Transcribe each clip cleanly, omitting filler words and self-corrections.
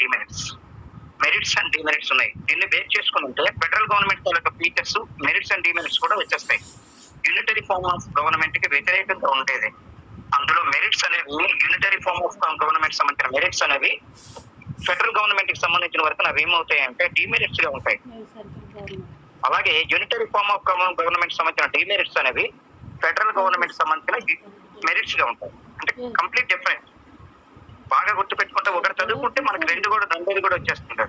Demerits. Merits and demerits ఉన్నాయి. దీన్ని base చేసుకుని ఉంటే federal government taluka features, merits and demerits కూడా వచ్చేస్తాయి. యూనిటరీ ఫార్మ్ ఆఫ్ గవర్నమెంట్ కి వ్యతిరేకంగా ఉండేది. అందులో మెరిట్స్ అనేవి యూనిటరీ ఫార్మ్ ఆఫ్ గవర్నమెంట్ సంబంధించిన మెరిట్స్ అనేవి ఫెడరల్ గవర్నమెంట్ కి సంబంధించిన వరకు అవి ఏమవుతాయి అంటే డిమెరిట్స్ గా ఉంటాయి. అలాగే యూనిటరీ ఫార్మ్ ఆఫ్ గవర్నమెంట్ సంబంధించిన డిమెరిట్స్ అనేవి ఫెడరల్ గవర్నమెంట్ సంబంధించిన మెరిట్స్ గా ఉంటాయి. అంటే కంప్లీట్ డిఫరెంట్. బాగా గుర్తుపెట్టుకుంటే ఒకటి చదువుకుంటే మనకి రెండోది కూడా వచ్చేస్తుంది.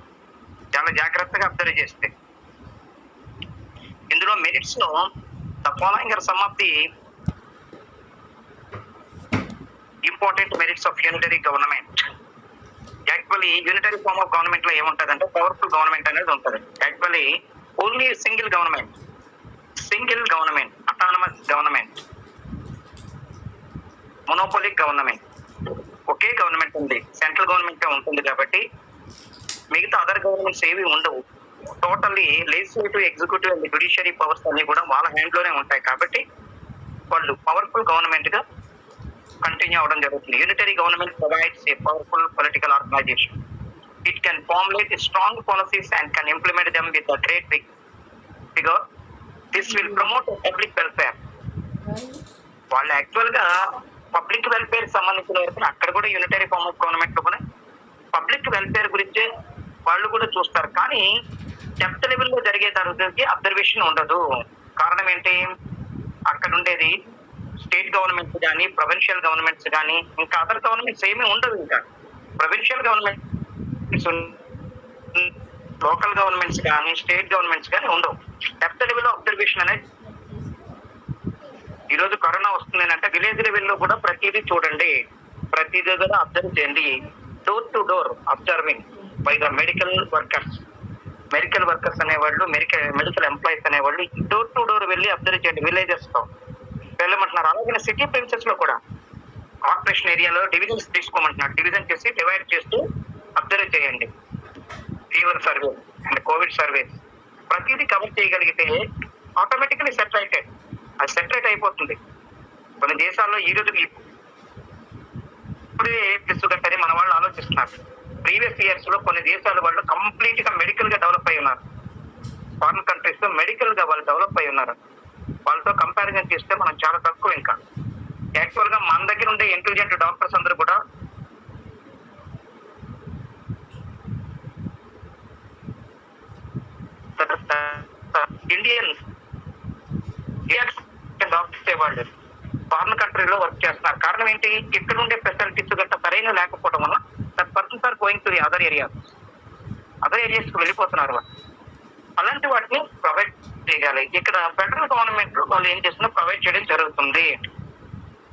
చాలా జాగ్రత్తగా అబ్జర్వ్ చేస్తే ఇందులో మెరిట్స్ లో the following are some of the important merits of unitary government. Actually unitary form of government లో ఏముంటది అంటే పవర్ఫుల్ గవర్నమెంట్ అనేది ఉంటుంది. Actually only single government, autonomous government, monopolic government, ఒకే గవర్నమెంట్ ఉంది, సెంట్రల్ గవర్నమెంట్ ఉంటుంది. కాబట్టి మిగతా అదర్ గవర్నమెంట్స్ ఏవి ఉండవు. Totally legislative, executive and judiciary powers అన్ని కూడా వాళ్ళ హ్యాండ్ లోనే ఉంటాయి. కాబట్టి వాళ్ళు పవర్ఫుల్ గవర్నమెంట్ గా కంటిన్యూ అవడం జరుగుతుంది. Unitary government provides a powerful political organisation. It can formulate strong policies and can implement them with a great vigour. This will promote public welfare. వాళ్ళు యాక్చువల్ గా పబ్లిక్ వెల్ఫేర్ సంబంధించిన వరకు అక్కడ కూడా unitary form of government లో కూడా public welfare గురించి వాళ్ళు కూడా చూస్తారు. కానీ డెప్త్ లెవెల్లో జరిగే దానికి అబ్జర్వేషన్ ఉండదు. కారణం ఏంటి? అక్కడ ఉండేది స్టేట్ గవర్నమెంట్స్ కానీ, ప్రొవిన్షియల్ గవర్నమెంట్స్ కానీ, ఇంకా అదర్ గవర్నమెంట్స్ ఏమీ ఉండవు. ఇంకా ప్రొవిన్షియల్ గవర్నమెంట్స్, లోకల్ గవర్నమెంట్స్ కానీ, స్టేట్ గవర్నమెంట్స్ కానీ ఉండవు. డెప్త్ లెవెల్లో అబ్జర్వేషన్ అనేది ఈ రోజు కరోనా వస్తుంది అంటే విలేజ్ లెవెల్లో కూడా ప్రతిదీ చూడండి, ప్రతిదీ కూడా అబ్జర్వ్ చేయండి. Door to door observing by the medical workers అనేవాళ్ళు, మెడికల్ ఎంప్లాయీస్ అనేవాళ్ళు డోర్ టు డోర్ వెళ్ళి అబ్జర్వ్ చేయండి. విలేజెస్ తో వెళ్ళమంటున్నారు. అలాగే సిటీ ప్రిన్సెస్ లో కూడా కార్పొరేషన్ ఏరియాలో డివిజన్స్ తీసుకోమంటున్నారు. డివిజన్ చేసి డివైడ్ చేస్తూ అబ్జర్వ్ చేయండి. Fever survey and Covid survey ప్రతిదీ కవర్ చేయగలిగితే ఆటోమేటికలీ సెటరేట్ అయిపోతుంది. కొన్ని దేశాల్లో ఈ రోజు ఇప్పుడే తీసుకుంటే మన వాళ్ళు ఆలోచిస్తున్నారు. ప్రీవియస్ ఇయర్స్ లో కొన్ని దేశాల వాళ్ళు కంప్లీట్ గా మెడికల్ గా డెవలప్ అయి ఉన్నారు. ఫారిన్ కంట్రీస్ లో మెడికల్ గా వాళ్ళు డెవలప్ అయి ఉన్నారు. వాళ్ళతో కంపారిజన్ చేస్తే మనం చాలా తక్కువ. ఇంకా యాక్చువల్ గా మన దగ్గర ఉండే ఇంటెలిజెంట్ డాక్టర్స్ అందరూ కూడా ఇండియన్ డాక్టర్స్ వాళ్ళు ఫారిన్ కంట్రీలో వర్క్ చేస్తున్నారు. కారణం ఏంటి? ఇక్కడ ఉండే ఫెసిలిటీస్ గట్రా సరైన లేకపోవడం వల్ల persons are going to the other areas కు వెళ్ళిపోతున్నారు. అలాంటి వాటిని ప్రొవైడ్ చేయాలి. ఇక్కడ ఫెడరల్ గవర్నమెంట్ వాళ్ళు ఏం చేస్తున్నా ప్రొవైడ్ చేయడం జరుగుతుంది.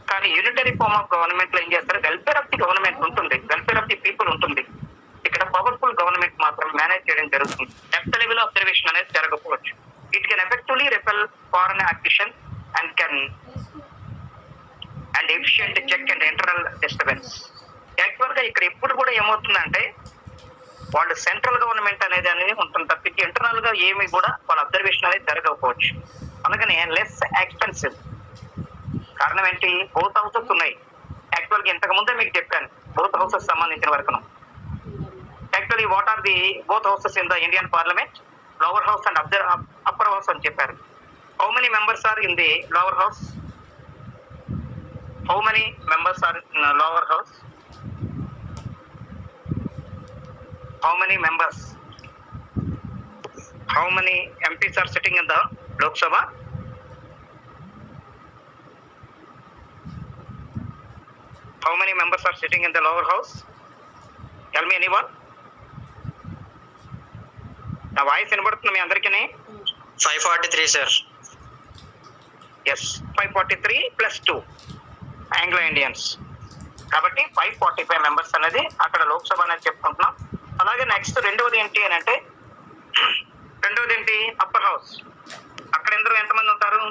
కానీ యూనిటరీ ఫార్మ్ ఆఫ్ గవర్నమెంట్ లో ఏం చేస్తారు? వెల్ఫేర్ ఆఫ్ ది గవర్నమెంట్ ఉంటుంది, వెల్ఫేర్ ఆఫ్ ది పీపుల్ ఉంటుంది. ఇక్కడ పవర్ఫుల్ గవర్నమెంట్ మాత్రం మేనేజ్ చేయడం జరుగుతుంది. డెప్త్ లెవెల్ అబ్జర్వేషన్ అనేది జరగకపోవచ్చు. It can effectively repel foreign aggression and efficient check and internal disturbance. Actual గా ఇక్కడ ఎప్పుడు కూడా ఏమవుతుందంటే వాళ్ళు సెంట్రల్ గవర్నమెంట్ అనేది ఉంటుంది తప్పించి ఇంటర్నల్ గా ఏమి కూడా వాళ్ళ అబ్జర్వేషన్ అనేది జరగకపోవచ్చు. అలాగనే లెస్ ఎక్స్పెన్సివ్. కారణం ఏంటి? బోత్ హౌసెస్ ఉన్నాయి. యాక్చువల్ గా ఇంతకు ముందే మీకు చెప్పాను బోత్ హౌసెస్ సంబంధించిన వరకు. Actually what are the both houses in the Indian parliament? Lower house and upper house అని చెప్పారు. How many members are in the lower house? How many members are in the lower house? How many members? How many MPs are sitting in the Lok Sabha? How many members are sitting in the lower house? Tell me anyone? నా voice వినబడుతుంది మీ అందరికీ? 543 sir. Yes, 543 plus 2 Anglo Indians. కాబట్టి 545 members అనేది అక్కడ లోక్సభ అనేది చెప్పుకుంటున్నాం. అలాగే next రెండవది ఏంటి అని అంటే అప్పర్ హౌస్. అక్కడ ఎంతమంది ఉంటారు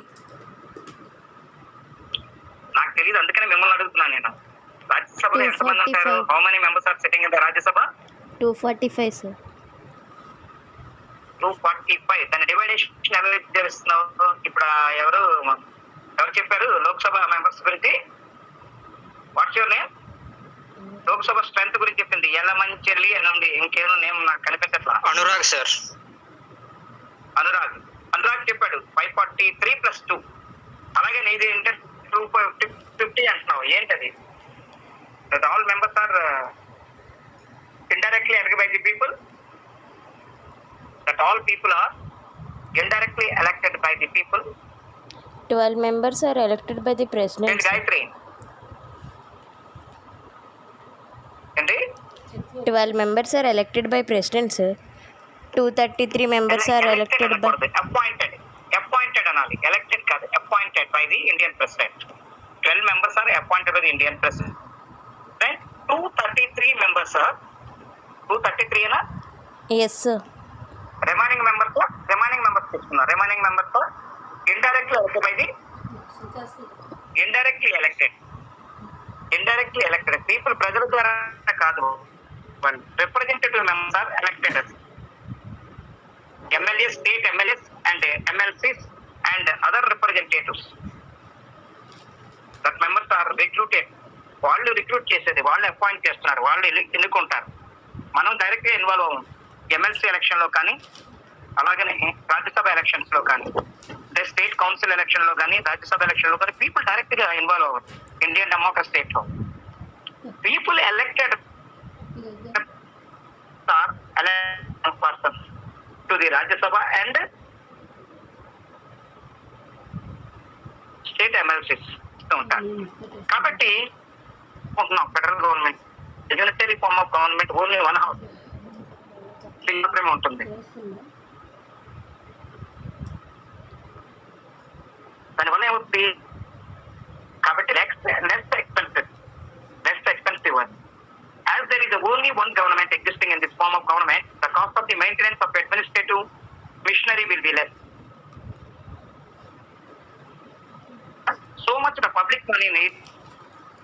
నాకు తెలియదు, అందుకనే మిమ్మల్ని అడుగుతున్నాను నేను. రాజ్యసభలో ఎంతమంది ఉంటారు? How many members are sitting in the Rajya Sabha? 245 sir. 245. దాని డివైడేషన్ ఎలా తెలుస్తున్నావు? ఇప్పుడు ఎవరు చెప్పారు లోక్సభ మెంబర్స్ గురించి? What's your name? Lok Sabha strength గురించి చెప్పింది యలమంచిలి అని ఉంది. ఇంకేమో నేమ్ నాకు కనిపించట్లా. అనురాగ్ సార్. అనురాగ్ చెప్పాడు 543 + 2. అలాగే నీది ఏంటంటే 250 అంటున్నావు. ఏంటది? That all members are indirectly elected by the people. That all people are indirectly elected by the people. 12 members are elected by the president, And sir. Gayatri. ఏంటి? 12 members are elected by president, sir. 233 members are elected by... Appointed అనాలి. Elected కాదు. Appointed by the Indian president. 12 members are appointed by the Indian president. Then 233 members are 233 అనా? Yes, sir. Remaining members తీసుకున్నారు. Remaining members indirectly elected by the indirectly elected people, ప్రజల ద్వారా కాదు. Representative members are elected MLAs, state MLAs and MLCs and other representatives. That members are recruited. వాళ్ళు recruit చేసేది, వాళ్ళు appoint చేస్తున్నారు, వాళ్ళు ఎన్నుకుంటారు. మనం డైరెక్ట్ గా ఇన్వాల్వ్ అవ్వం. ఎమ్మెల్సీ ఎలక్షన్ లో కానీ, అలాగనే రాజ్యసభ ఎలక్షన్స్ లో కానీ, అంటే స్టేట్ కౌన్సిల్ ఎలక్షన్ లో కానీ, రాజ్యసభ ఎలక్షన్ లో కానీ పీపుల్ డైరెక్ట్ గా ఇన్వాల్వ్ అవ్వరు. ఇండియన్ డెమోక్రసీ స్టేట్ లో people elected persons to the Rajya Sabha and state MLCs ఉంటారు. కాబట్టి federal government unitary form of government only one house మాత్రమే ఉంటుంది. దానివల్ల ఏమవుతుంది? కాబట్టి next expensive as there is only one government existing in this form of government, the cost of the maintenance of administrative machinery will be less. So much the public money needs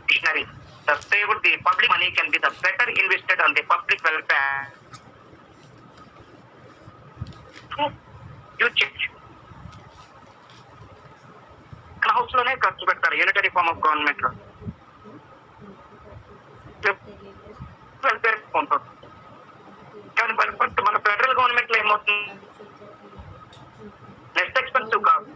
machinery. The saved the public money can be the better invested on the public welfare. You change. House లోనే ఖర్చు పెడతారు unitary form of government లో. Welfare ఉంటుంది. కానీ మన federal government లో ఏమవుతుంది? Less expensive కాదు,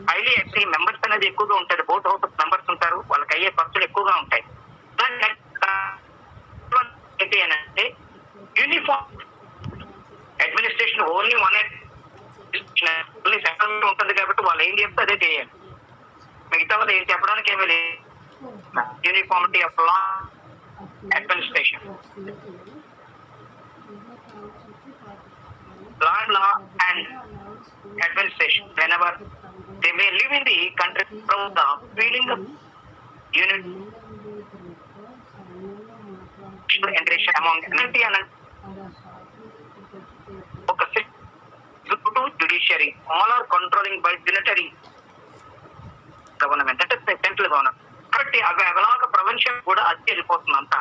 హైలీ ఎక్స్ట్రీ మెంబర్స్ అనేది ఎక్కువగా ఉంటుంది. బోత్ హౌస్ ఆఫ్ మెంబర్స్ ఉంటారు, వాళ్ళకి అయ్యే ఖర్చులు ఎక్కువగా ఉంటాయి. ఏంటి అని అంటే యూనిఫామ్ అడ్మినిస్ట్రేషన్ ఓన్లీ సెంట్రల్ ఉంటుంది కాబట్టి వాళ్ళు ఏం చెప్తే అదే చేయాలి. మిగతా వాళ్ళు ఏం చెప్పడానికి ఏమీ లేదు. Uniformity of law administration, law and administration whenever they may live in the country from the feeling of unity integration among community and judiciary, all are controlling by unitary government, that is the central government. కాబట్టి అవి అవలాగా ప్రపంచం కూడా అది వెళ్ళిపోతుంది అంతా.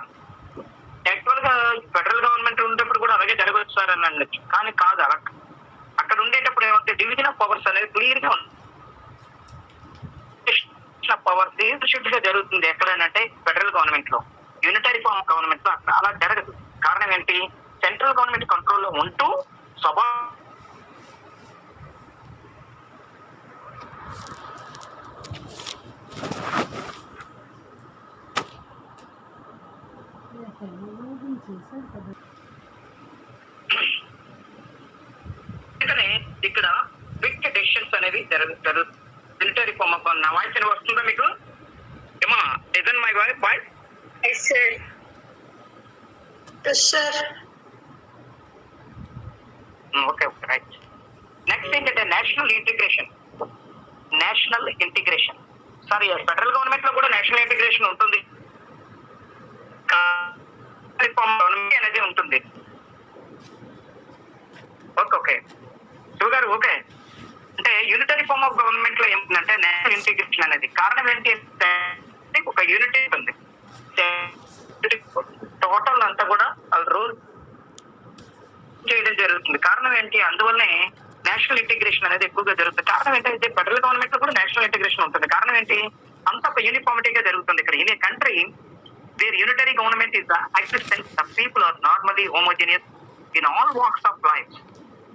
Actual గా federal government ఉండేటప్పుడు కూడా అలాగే జరగవచ్చు సార్ అని అనొచ్చు, కానీ కాదు. అలా అక్కడ ఉండేటప్పుడు ఏమంటే డివిజన్ ఆఫ్ పవర్స్ అనేది క్లియర్ గా ఉంది. పవర్స్ షిఫ్ట్ గా జరుగుతుంది ఎక్కడనంటే ఫెడరల్ గవర్నమెంట్ లో. యూనిటరీ ఫార్మ్ ఆఫ్ గవర్నమెంట్ లో అలా జరగదు. కారణం ఏంటి? సెంట్రల్ గవర్నమెంట్ కంట్రోల్ లో ఉంటూ సభ ఇక్కడ క్విక్ డెసిషన్స్ అనేవి జరుగుతుంది మిలిటరీ ఫార్మ్ ఆఫ్. నా వాయిస్ అని వస్తుందా మీకు? ఏమా ఇజన్ my voice? Okay right. Next ఏంటంటే national integration. Sorry, federal government లో కూడా నేషనల్ ఇంటిగ్రేషన్ ఉంటుంది, గవర్నమెంట్ అనేది ఉంటుంది. ఓకే శివ గారు, ఓకే. అంటే యూనిటరీ ఫార్మ్ ఆఫ్ గవర్నమెంట్ లో ఏమిటంటే నేషనల్ ఇంటిగ్రేషన్ అనేది కారణం ఏంటి అంటే ఒక యూనిటీ ఉంది. టోటల్ అంతా కూడా రూల్ చేయడం జరుగుతుంది. కారణం ఏంటి? అందువల్లనే నేషనల్ ఇంటిగ్రేషన్ అనేది ఎక్కువగా జరుగుతుంది. కారణం ఏంటంటే ఫెడరల్ గవర్నమెంట్ లో కూడా నేషనల్ ఇంటిగ్రేషన్ ఉంటుంది. కారణం ఏంటి? అంత ఒక యూనిఫామిటీగా జరుగుతుంది ఇక్కడ. In a country where unitary government is the existence, the people are normally homogeneous in all walks of life.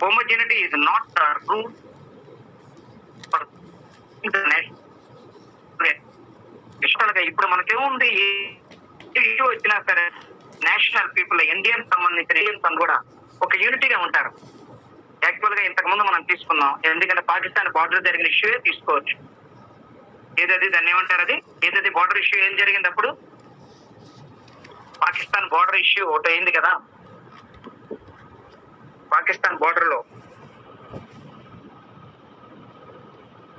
Homogeneity is not the rule for ఇష్టంగా. ఇప్పుడు మనకేముంది, ఇష్యూ వచ్చినా సరే నేషనల్ పీపుల్, ఇండియన్ సంబంధించిన ఇండియన్స్ కూడా ఒక యూనిటీగా ఉంటారు. యాక్చువల్ గా ఇంతకు ముందు మనం తీసుకున్నాం, ఎందుకంటే పాకిస్తాన్ బార్డర్ జరిగిన ఇష్యూ తీసుకోవచ్చు. ఏదది దాన్ని ఏమంటారు, అది ఏదది బార్డర్ ఇష్యూ ఏం జరిగింది అప్పుడు? పాకిస్తాన్ బార్డర్ ఇష్యూ ఒకటి అయింది కదా. పాకిస్తాన్ బార్డర్ లో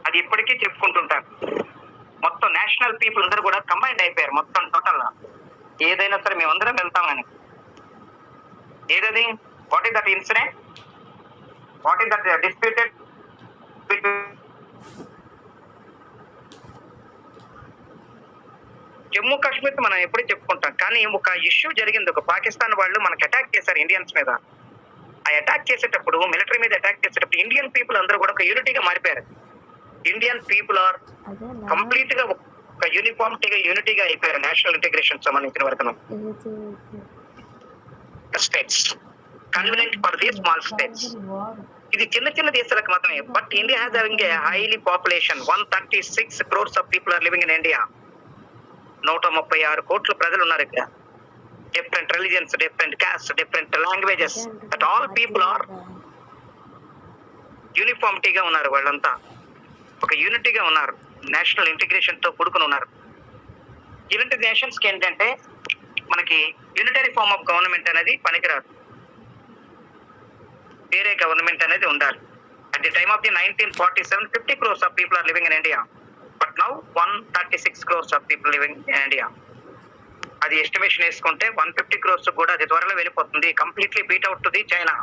అది ఇప్పటికీ చెప్పుకుంటుంటారు. మొత్తం నేషనల్ పీపుల్ అందరూ కూడా కంబైండ్ అయిపోయారు మొత్తం టోటల్. ఏదైనా సరే మేమందరం వెళ్తామని. ఏదది, what is that incident, what is that disputed Jammu Kashmir మనం ఎప్పుడు చెప్పుకుంటాం, కానీ ఒక ఇష్యూ జరిగింది. ఒక పాకిస్తాన్ వాళ్ళు మనకి అటాక్ చేశారు ఇండియన్స్ మీద. ఆ అటాక్ చేసేటప్పుడు, మిలిటరీ మీద అటాక్ చేసేటప్పుడు ఇండియన్ పీపుల్ అందరూ కూడా ఒక యూనిటీగా మారిపోయారు. ఇండియన్ పీపుల్ ఆర్ కంప్లీట్ గా ఒక యూనిఫామిటీగా యూనిటీగా అయిపోయారు నేషనల్ ఇంటిగ్రేషన్ సంబంధించిన వరకు. States convenient for the small states. ఇది చిన్న చిన్న దేశాలకు మాత్రమే. But India has having a highly population. 136 crores of people are living in India. 136 కోట్ల ప్రజలు ఉన్నారు ఇక్కడ. Different religions, different caste, different languages, but all people are యూనిఫామిటీగా ఉన్నారు. వాళ్ళంతా ఒక యూనిటీగా ఉన్నారు, నేషనల్ ఇంటిగ్రేషన్ తో కూడుకుని ఉన్నారు. యునైటెడ్ నేషన్స్ కి ఏంటంటే మనకి యూనిటరీ ఫార్మ్ ఆఫ్ గవర్నమెంట్ అనేది పనికిరాదు, వేరే గవర్నమెంట్ అనేది ఉండాలి. At the time of the 1947, 50 crores of people are living in India. But now 136 crores of people living in India. అది ఎస్టిమేషన్ వేసుకుంటే 150 crores కూడా అది త్వరలో వెళ్ళిపోతుంది. Completely beat out to the China.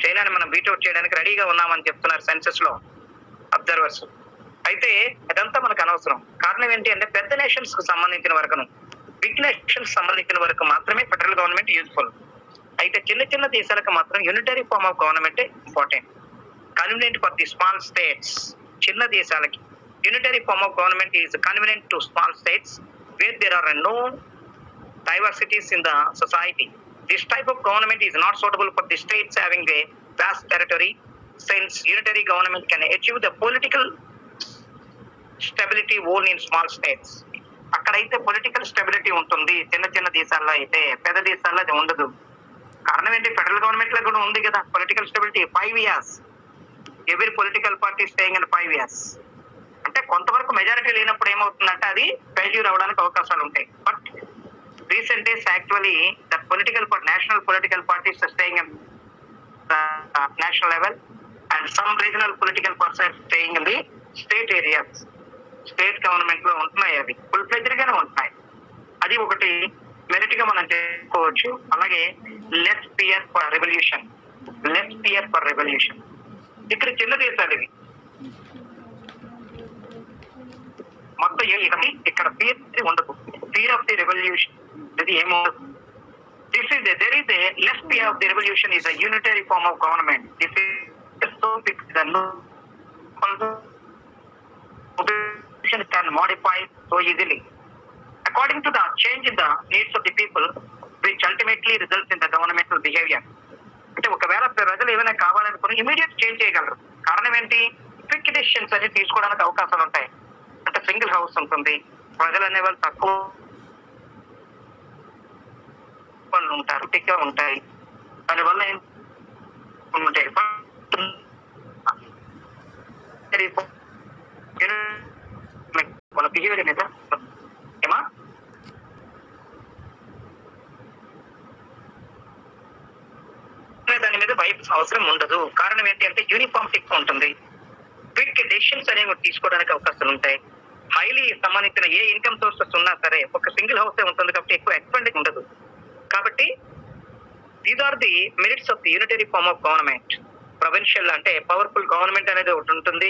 చైనాని మనం బీట్అవుట్ చేయడానికి రెడీగా ఉన్నామని చెప్తున్నారు సెన్సస్ లో అబ్జర్వర్స్. అయితే అదంతా మనకు అనవసరం. కారణం ఏంటి అంటే పెద్ద నేషన్స్ కు సంబంధించిన వరకును, బిగ్ నేషన్స్ సంబంధించిన వరకు మాత్రమే ఫెడరల్ గవర్నమెంట్ యూజ్ఫుల్. అయితే చిన్న చిన్న దేశాలకు మాత్రం unitary form of government important. Convenient for the small states. చిన్న దేశాలకి unitary form of government is convenient to small states where there are no diversities in the society. This type of government is not suitable for the states having a vast territory, since unitary government can achieve the political stability only in small states. అక్కడైతే political stability ఉంటుంది, చిన్న చిన్న దేశాల్లో అయితే. పెద్ద దేశాల్లో అది ఉండదు. కారణం ఏంటి, ఫెడరల్ గవర్నమెంట్ లో కూడా ఉంది కదా పొలిటికల్ స్టెబిలిటీ. 5 years ఎవరి political party staying in 5 years. అంటే కొంతవరకు మెజారిటీ లేనప్పుడు ఏమవుతుందంటే అది ఫెయిల్యూర్ అవడానికి అవకాశాలు ఉంటాయి. But recent days actually the national political parties are staying in the national level, and some regional political parties are staying in the state areas. State government లో ఉంటున్నాయి, అవి ఫుల్ ఫ్లెడ్జ్డ్ గానే ఉంటున్నాయి. అది ఒకటి మెరిట్ గా మనం చేసుకోవచ్చు. అలాగే లెస్ ఫియర్ ఫర్ రెవల్యూషన్. ఇక్కడ చిన్న దేశాలు ఇవి మొత్తం. ఇక్కడ ఫియర్ ఉండదు, ఫియర్ ఆఫ్ ది రెవల్యూషన్ అది ఏముండదు. There is a less fear of the revolution is a unitary form of government. This is so fixed that no constitution can modify so easily according to the change in the needs of the people, which ultimately results in the governmental behavior. అంటే ఒకవేళ ప్రజలు ఏమైనా కావాలనుకుని immediate change చేయగలరు. కారణం ఏంటి, quick decisions అనేది తీసుకోవడానికి అవకాశాలు ఉంటాయి. అంటే సింగిల్ హౌస్ ఉంటుంది, ప్రజలు అనేవాళ్ళు తక్కువ ఉంటారు, టిక్గా ఉంటాయి. దానివల్ల ఉంటాయి వాళ్ళ బిహేవియర్ మీద ఏమా దాని మీద వైబ్స్ అవసరం ఉండదు. కారణం ఏంటి అంటే యూనిఫామిటీ ఉంటుంది. క్విక్ డెసిషన్స్ అనేవి తీసుకోవడానికి అవకాశాలు ఉంటాయి. హైలీ సంబంధించిన ఏ ఇన్కమ్ సోర్సెస్ ఉన్నా సరే ఒక సింగిల్ హౌస్ ఉండదు కాబట్టి ఎక్కువ ఎక్స్పెండిచర్ ఉండదు. కాబట్టి these are the merits of the unitary form of government. Provincial అంటే పవర్ఫుల్ గవర్నమెంట్ అనేది ఒకటి ఉంటుంది,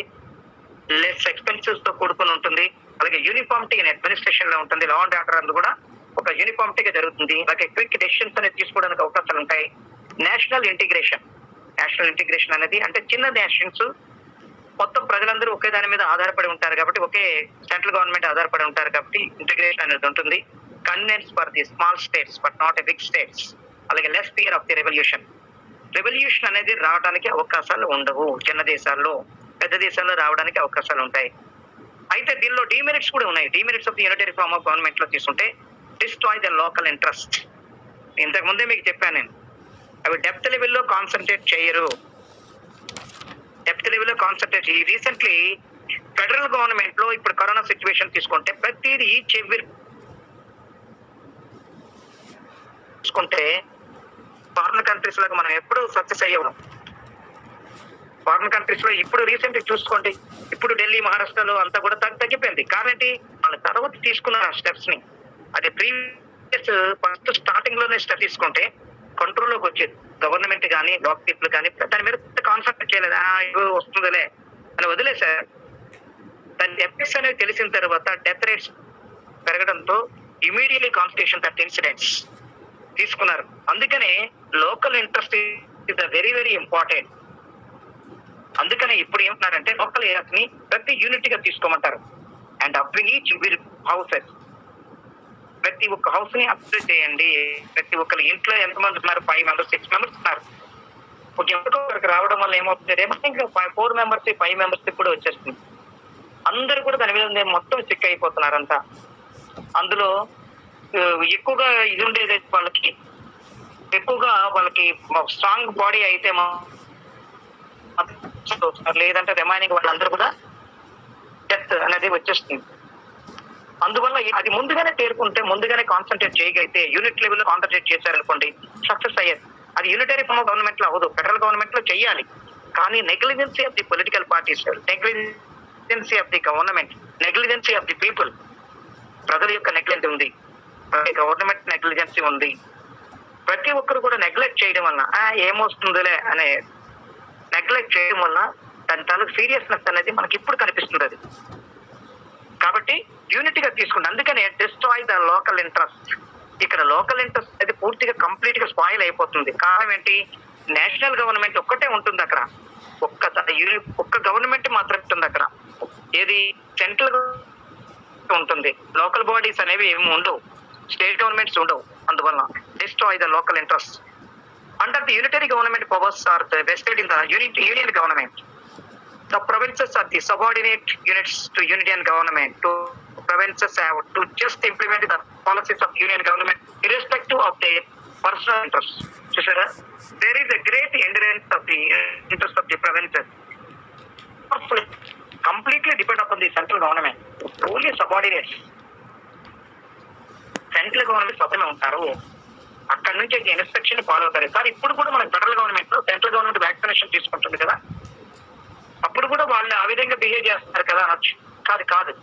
లెస్ ఎక్స్పెన్సివ్స్ తో కూడుకుని ఉంటుంది. అలాగే యూనిఫామిటీ ఇన్ అడ్మినిస్ట్రేషన్ లో ఉంటుంది. లా అండ్ ఆర్డర్ అందు కూడా ఒక యూనిఫామిటీగా జరుగుతుంది. అలాగే క్విక్ డెసిషన్స్ అనేది తీసుకోవడానికి అవకాశాలు ఉంటాయి. నేషనల్ ఇంటిగ్రేషన్ అనేది అంటే చిన్న నేషన్స్ మొత్తం ప్రజలందరూ ఒకే దాని మీద ఆధారపడి ఉంటారు కాబట్టి, ఒకే సెంట్రల్ గవర్నమెంట్ ఆధారపడి ఉంటారు కాబట్టి ఇంటిగ్రేషన్ అనేది ఉంటుంది. Convenience for the small states but not a big states. అలాగే less fear of the revolution. Revolution అనేది రావడానికి అవకాశాలు ఉండవు. చిన్న దేశాల్లో, పెద్ద దేశాల్లో రావడానికి అవకాశాలు ఉంటాయి. అయితే దీనిలో డిమెరిట్స్ కూడా ఉన్నాయి. Demerits of the unitary form of government లో తీసుకుంటే డిస్ట్రాయ్ ద లోకల్ ఇంట్రెస్ట్. ఇంతకు ముందే మీకు చెప్పాను నేను, అవి డెప్త్ లెవెల్లో కాన్సన్ట్రేట్ చేయరు. డెప్త్ లెవెల్లో కాన్సన్ట్రేట్ చేయి. రీసెంట్లీ ఫెడరల్ గవర్నమెంట్ లో ఇప్పుడు కరోనా సిచ్యువేషన్ తీసుకుంటే ప్రతిదీ తీసుకుంటే ఫారిన్ కంట్రీస్ లాగా మనం ఎప్పుడు సక్సెస్ అయ్యాం. ఫారిన్ కంట్రీస్ లో ఇప్పుడు రీసెంట్ చూసుకోండి, ఇప్పుడు ఢిల్లీ, మహారాష్ట్రలో అంతా కూడా తగ్గిపోయింది. కాబట్టి వాళ్ళ తర్వాత తీసుకున్న స్టెప్స్ ని, అదే ప్రీవియస్ ఫస్ట్ స్టార్టింగ్ లోనే స్టెప్ తీసుకుంటే కంట్రోల్ లోకి వచ్చేది. గవర్నమెంట్ కానీ, బ్లాక్ పీపుల్ కానీ దాని మీద కాన్సన్ట్రేట్ చేయలేదు. ఇగో వస్తుందిలే అని వదిలేశారు. దాని ఎఫెక్ట్స్ అనేవి తెలిసిన తర్వాత డెత్ రేట్స్ పెరగడంతో ఇమీడియట్లీ కాన్స్టిట్యూషన్ దట్ ఇన్సిడెంట్స్ తీసుకున్నారు. అందుకనే local interest is very very important. అందుకనే ఇప్పుడు ఏమంటున్నారంటే లోకల్ ఏరియాస్ ని ప్రతి యూనిట్ గా తీసుకోమంటారు. అండ్ అప్వింగ్ ఈచ్ విల్ హౌసెస్, ప్రతి ఒక్క హౌస్ ని అప్డేట్ చేయండి. ప్రతి ఒక్కరి ఇంట్లో ఎంతమంది ఉన్నారు? 5 members, 6 members ఉన్నారు. ఒకరికి రావడం వల్ల ఏమవుతుంది, రేపు ఇంకా 4 members, 5 members కూడా వచ్చేస్తుంది. అందరు కూడా దాని మీద మొత్తం సిక్ అయిపోతున్నారు అంతా. అందులో ఎక్కువగా ఇది ఉండేది వాళ్ళకి, ఎక్కువగా వాళ్ళకి స్ట్రాంగ్ బాడీ అయితే లేదంటే రిమైనింగ్ వాళ్ళందరూ కూడా డెత్ అనేది వచ్చేస్తుంది. అందువల్ల అది ముందుగానే తేరుకుంటే, ముందుగానే కాన్సన్ట్రేట్ చేయగలిగితే, యూనిట్ లెవెల్లో కాన్సన్ట్రేట్ చేశారనుకోండి సక్సెస్ అయ్యేది. అది యూనిటరీ ఫార్మ్ ఆఫ్ గవర్నమెంట్ లో అవ్వదు, ఫెడరల్ గవర్నమెంట్ లో చెయ్యాలి. కానీ negligence of the political parties, negligence of the government, negligence of the people, ప్రజల యొక్క నెగ్లిజెన్స్ ఉంది, గవర్నమెంట్ నెగ్లిజెన్సీ ఉంది. ప్రతి ఒక్కరు కూడా నెగ్లెక్ట్ చేయడం వల్ల ఏమొస్తుందిలే అనే నెగ్లెక్ట్ చేయడం వల్ల దాని తాలూకు సీరియస్నెస్ అనేది మనకి ఇప్పుడు కనిపిస్తుంది. అది కాబట్టి యూనిటీగా తీసుకుంటే, అందుకనే డిస్ట్రాయ్ ద లోకల్ ఇంట్రెస్ట్. ఇక్కడ లోకల్ ఇంట్రెస్ట్ అనేది పూర్తిగా కంప్లీట్ గా స్పాయిల్ అయిపోతుంది. కారణం ఏంటి? నేషనల్ గవర్నమెంట్ ఒక్కటే ఉంటుంది అక్కడ, ఒక్క గవర్నమెంట్ మాత్రమే ఉంటుంది అక్కడ. ఏది సెంట్రల్ ఉంటుంది, లోకల్ బాడీస్ అనేవి ఏమి ఉండవు, స్టేట్ గవర్నమెంట్స్ ఉండవు. అందువల్ల destroy the local interest. Under the unitary government powers are vested in the union government. The provinces are the subordinate units to union government. To provinces have to just implement the policies of union government irrespective of their personal interests. Chusara, there is a great endurance of the interest of the provinces. Completely depend upon the central government. Only subordinates. Central government సొంతమే ఉంటారు, అక్కడ నుంచి instruction follow అవుతారు. Sir ఇప్పుడు కూడా మన federal government లో central government vaccination తీసుకుంటుంది కదా, అప్పుడు కూడా వాళ్ళు ఆ విధంగా బిహేవ్ చేస్తున్నారు కదా అనొచ్చు. కాదు,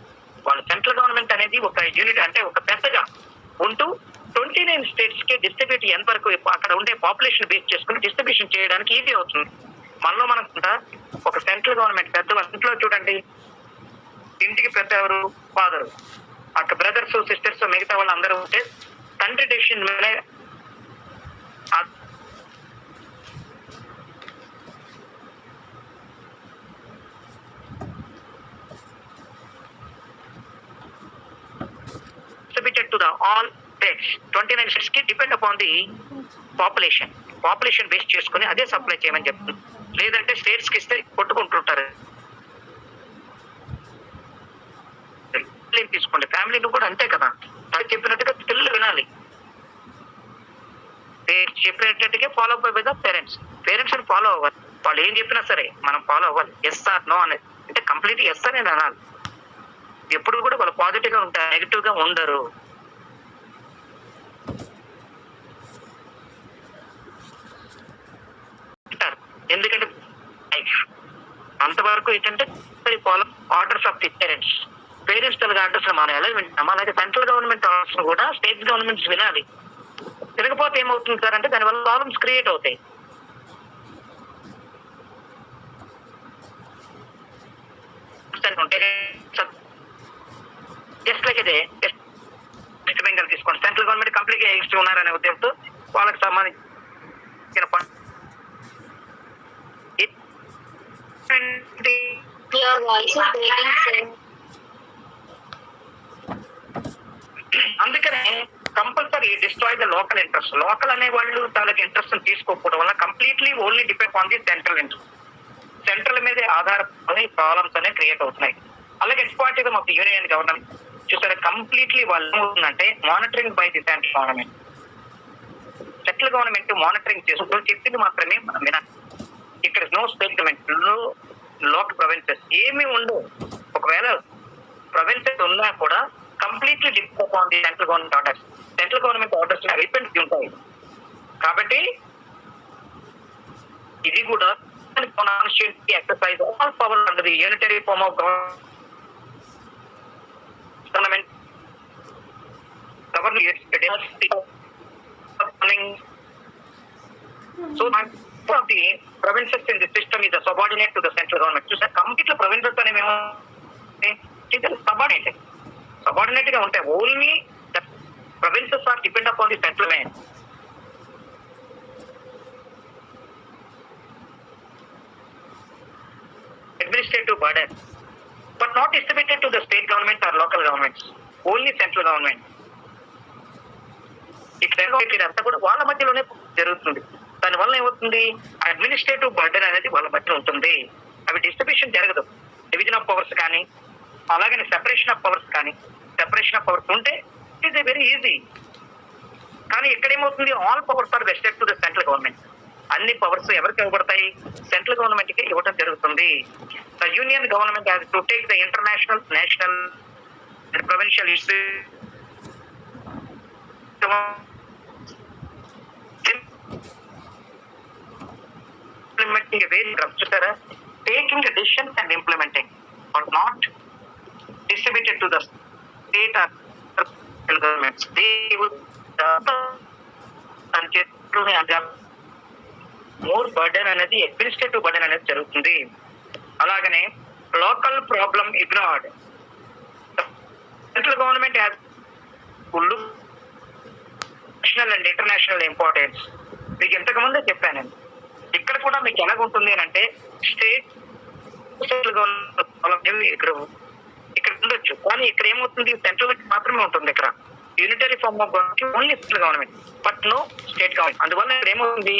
వాళ్ళు సెంట్రల్ గవర్నమెంట్ అనేది ఒక యూనిట్, అంటే ఒక పెద్దగా ఉంటూ 29 states కి డిస్ట్రిబ్యూట్ ఎంత వరకు అక్కడ ఉండే పాపులేషన్ బేస్ చేసుకుని డిస్ట్రిబ్యూషన్ చేయడానికి ఈజీ అవుతుంది. మనలో మనకుంటా ఒక సెంట్రల్ గవర్నమెంట్ పెద్ద ఇంట్లో చూడండి, ఇంటికి పెద్ద ఎవరు? ఫాదర్. అక్కడ బ్రదర్స్, సిస్టర్స్, మిగతా వాళ్ళు అందరూ ఉంటే తండ్రి డెసిషన్ మీద distributed to the all states. 29 states కి depend upon the population base చేసుకుని అదే సప్లై చేయమని చెప్తుంది. లేదంటే స్టేట్స్ కి ఇస్తే కొట్టుకుంటుంటారు. తీసుకోండి, ఫ్యామిలీని కూడా అంతే కదా, చెప్పినట్టుగా పిల్లలు వినాలి, చెప్పినట్టుగా follow up by the parents అని ఫాలో అవ్వాలి. వాళ్ళు ఏం చెప్పినా సరే మనం ఫాలో అవ్వాలి. ఎస్ ఆర్ నో అనేది, అంటే కంప్లీట్ ఎస్ అని అనాలి. ఎప్పుడు కూడా వాళ్ళు పాజిటివ్ గా ఉంటారు, నెగిటివ్ గా ఉండరు. ఎందుకంటే అంతవరకు ఏంటంటే follow orders of the parents తన ఆర్డర్స్ మనం ఎలా వింటాం, అలాగే సెంట్రల్ గవర్నమెంట్ ఆర్డర్స్ కూడా స్టేట్ గవర్నమెంట్స్ వినాలి. వినకపోతే ఏమవుతుంది సార్ అంటే దానివల్ల ప్రాబ్లమ్స్ క్రియేట్ అవుతాయి. జస్ట్ లైక్ ఇదే వెస్ట్ బెంగాల్ తీసుకోండి, సెంట్రల్ గవర్నమెంట్ కంప్లీట్ గా ఎగ్జిస్ట్ ఉన్నారనే ఉద్దేశంతో వాళ్ళకి సంబంధించిన Your voice is breaking, sir. అందుకనే compulsory destroy the local interest. Local అనే వాళ్ళు తనకి ఇంట్రెస్ట్ తీసుకోకపోవడం వల్ల completely only depend on the central interest. Central మీద ఆధారపడి ప్రాబ్లమ్స్ అనేవి క్రియేట్ అవుతున్నాయి. అలాగే expertism of the union government చూసారా, కంప్లీట్లీ వాళ్ళు ఏమవుతుందంటే monitoring by the central government. Central government monitoring చేసుకుంటూ చెప్పింది మాత్రమే మనం వినాలి. ఇక్కడ no state government, local provinces ఏమీ ఉండవు. ఒకవేళ ప్రొవిన్సెస్ ఉన్నా కూడా completely depend on the central government orders. Central government orders depend ఉంటాయి. కాబట్టి ఇది కూడా exercise all power under the unitary form of government So of the provinces in the system is subordinate to the central government. చూసారు complete provinces అనేవి subordinate గా ఉంటాయి. Only provinces are depend upon the central government. Administrative burden, but not distributed to the state government or local governments. Only central government. ఇదంతా కూడా వాళ్ళ మధ్యలోనే జరుగుతుంది. దానివల్ల ఏమవుతుంది, అడ్మినిస్ట్రేటివ్ బర్డెన్ అనేది వాళ్ళ మధ్య ఉంటుంది. అవి డిస్ట్రిబ్యూషన్ జరగదు. డివిజన్ ఆఫ్ పవర్స్ కానీ అలాగే సెపరేషన్ ఆఫ్ పవర్స్ కానీ, సెపరేషన్ ఆఫ్ పవర్స్ ఉంటే ఇట్ ఈస్ వెరీ ఈజీ. కానీ ఇక్కడ ఏమవుతుంది, all powers are vested to the central government. అన్ని పవర్స్ ఎవరికి ఇవ్వబడతాయి, సెంట్రల్ గవర్నమెంట్ కి ఇవ్వడం జరుగుతుంది. The union government has to take the international, national and provincial issues implementing a very structure, taking a decision and implementing, or not distributed to the state or governments. They would more burden అనేది administrative burden అనేది జరుగుతుంది. అలాగనే local problem ignored. Central government has full national and international importance. మీకు ఇంతకు ముందే చెప్పాను. ఇక్కడ కూడా మీకు ఎలాగుంటుంది అని అంటే స్టేట్ సెంట్రల్ గవర్నమెంట్ ఇక్కడ ఉండొచ్చు, కానీ ఇక్కడ ఏమవుతుంది, సెంట్రల్ మాత్రమే ఉంటుంది. ఇక్కడ unitary form of government only central government but no state government. అందువల్ల ఇక్కడ ఏమవుతుంది,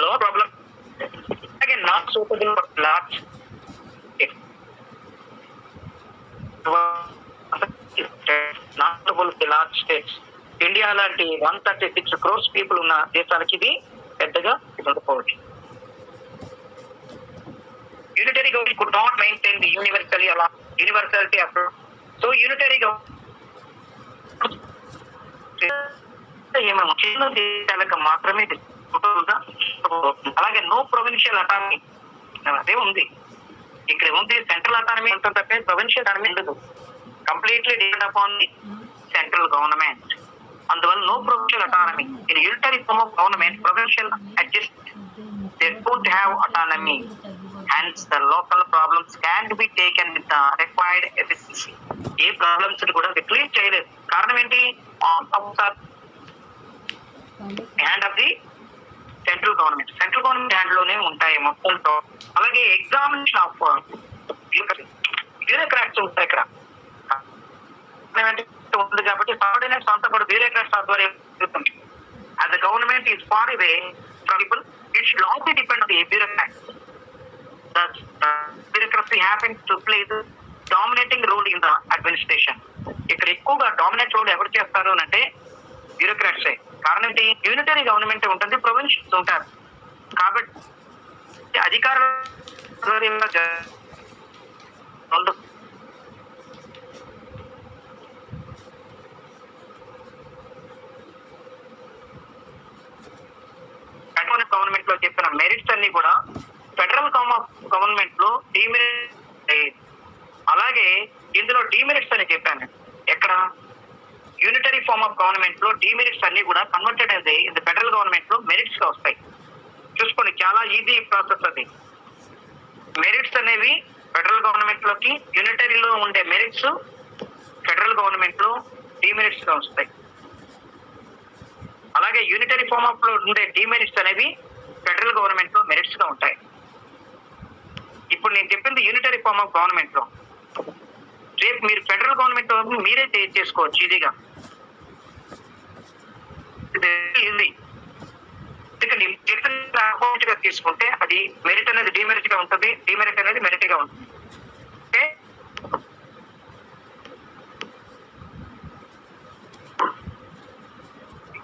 లో problem again not suitable for large not suitable for large states. India లాంటి 136 crores పీపుల్ ఉన్న దేశాలకి ఇది పెద్దగా ఉండకపోవచ్చు. Unitary government could not maintain the universality of. So unitary government చిన్న దేశాలకు మాత్రమే. అలాగే నో ప్రొవిన్షియల్ అటానమీ అదే ఉంది. ఇక్కడ ఉంది సెంట్రల్ అటానమీ ఉంటుంది తప్పే ప్రొవిన్షియల్ అటానమీ ఉండదు. Completely depend upon the central government. అందువల్ల no provincial autonomy. In unitary form of government provincial adjust they don't have autonomy. Hence the local problems can be taken with the required efficiency. A problems కూడా clear చేయలేదు. కారణం ఏంటి, hand of the central government. Central government hand లోనే ఉంటాయి మొత్తంతో. అలాగే examination of bureaucrats ఉంటాయి ఇక్కడ ఉంది కాబట్టి సబార్డినేట్స్ అంతా కూడా బ్యూరోక్రాట్స్ ద్వారా జరుగుతుంది. as the government is far away from people, it should also depend on the bureaucrats. The bureaucracy happens to play the dominating role in the administration. ఇక్కడ ఎక్కువగా డామినేట్ రోల్ ఎవరు చేస్తారు అంటే బ్యూరోక్రాట్సే. కారణం ఏంటి, యూనిటరీ గవర్నమెంట్ ఉంటుంది, ప్రొవిన్షియల్స్ ఉంటారు. కాబట్టి అధికారులు గవర్నమెంట్ లో చెప్పిన మెరిట్స్ అన్ని కూడా ఫెడరల్ గవర్నమెంట్ లో డిమెరిట్. అలాగే ఇందులో డిమెరిట్స్ అని చెప్పాను. ఎక్కడ యూనిటరీ ఫార్మ్ ఆఫ్ గవర్నమెంట్ లో డిమెరిట్స్ అన్ని కూడా కన్వర్టెడ్ అయితే ఇది ఫెడరల్ గవర్నమెంట్ లో మెరిట్స్ గా వస్తాయి. చూసుకోండి, చాలా ఈజీ ప్రాసెస్ అది. మెరిట్స్ అనేవి ఫెడరల్ గవర్నమెంట్ లోకి, యూనిటరీలో ఉండే మెరిట్స్ ఫెడరల్ గవర్నమెంట్ లో డిమెరిట్స్ గా వస్తాయి. అలాగే యూనిటరీ ఫార్మ్ ఆఫ్ లో ఉండే డిమెరిట్స్ అనేవి ఫెడరల్ గవర్నమెంట్ లో మెరిట్స్ గా ఉంటాయి. ఇప్పుడు నేను చెప్పింది యూనిటరీ ఫార్మ్ ఆఫ్ గవర్నమెంట్ లో. రేపు మీరు ఫెడరల్ గవర్నమెంట్ లో మీరే చేసుకోవచ్చు ఈజీగా. ఈజీ. ఎందుకంటే చెప్పిన అకౌంట్ గా తీసుకుంటే అది మెరిట్ అనేది డిమెరిట్ గా ఉంటుంది, డిమెరిట్ అనేది మెరిట్ గా ఉంటుంది. ఓకే,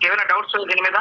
ఏమైనా డౌట్స్ దీని మీద?